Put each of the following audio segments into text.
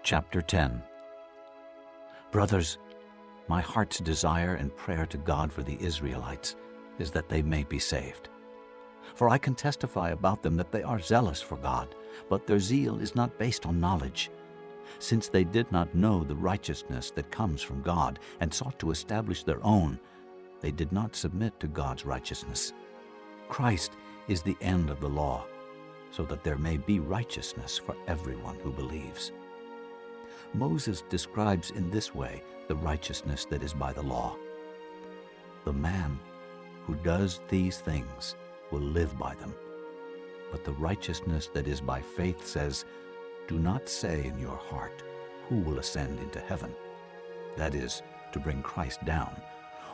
Chapter 10. Brothers, my heart's desire and prayer to God for the Israelites is that they may be saved. For I can testify about them that they are zealous for God, but their zeal is not based on knowledge. Since they did not know the righteousness that comes from God and sought to establish their own, they did not submit to God's righteousness. Christ is the end of the law, so that there may be righteousness for everyone who believes. Moses describes in this way the righteousness that is by the law. The man who does these things will live by them. But the righteousness that is by faith says, "Do not say in your heart, 'Who will ascend into heaven?' That is, to bring Christ down,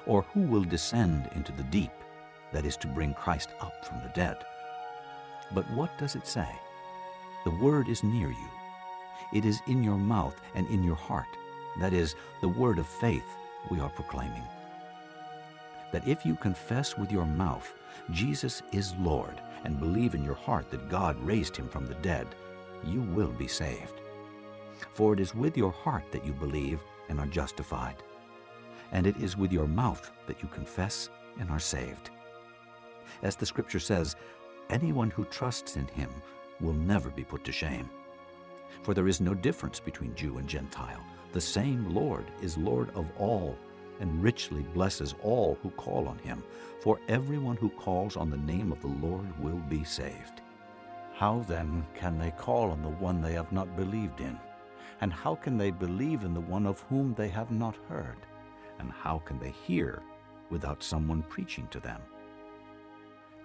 or 'Who will descend into the deep?' That is, to bring Christ up from the dead. But what does it say? The word is near you. It is in your mouth and in your heart. That is, the word of faith we are proclaiming. That if you confess with your mouth Jesus is Lord and believe in your heart that God raised him from the dead, you will be saved. For it is with your heart that you believe and are justified, and it is with your mouth that you confess and are saved. As the Scripture says, anyone who trusts in him will never be put to shame. For there is no difference between Jew and Gentile. The same Lord is Lord of all, and richly blesses all who call on him. For everyone who calls on the name of the Lord will be saved. How then can they call on the one they have not believed in? And how can they believe in the one of whom they have not heard? And how can they hear without someone preaching to them?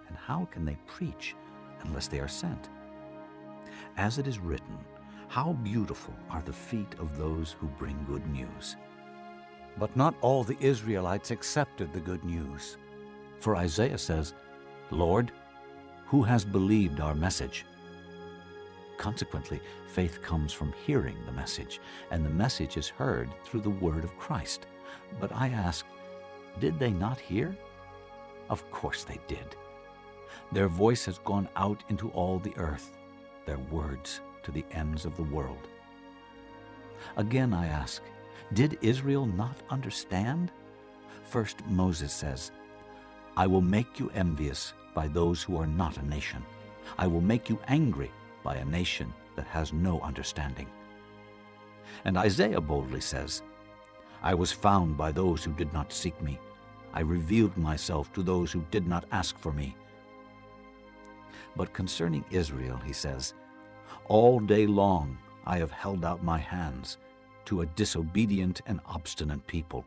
And how can they preach unless they are sent? As it is written, how beautiful are the feet of those who bring good news. But not all the Israelites accepted the good news. For Isaiah says, "Lord, who has believed our message?" Consequently, faith comes from hearing the message, and the message is heard through the word of Christ. But I ask, did they not hear? Of course they did. Their voice has gone out into all the earth, their words to the ends of the world. Again I ask, did Israel not understand? First Moses says, "I will make you envious by those who are not a nation. I will make you angry by a nation that has no understanding." And Isaiah boldly says, "I was found by those who did not seek me. I revealed myself to those who did not ask for me." But concerning Israel, he says, "All day long I have held out my hands to a disobedient and obstinate people.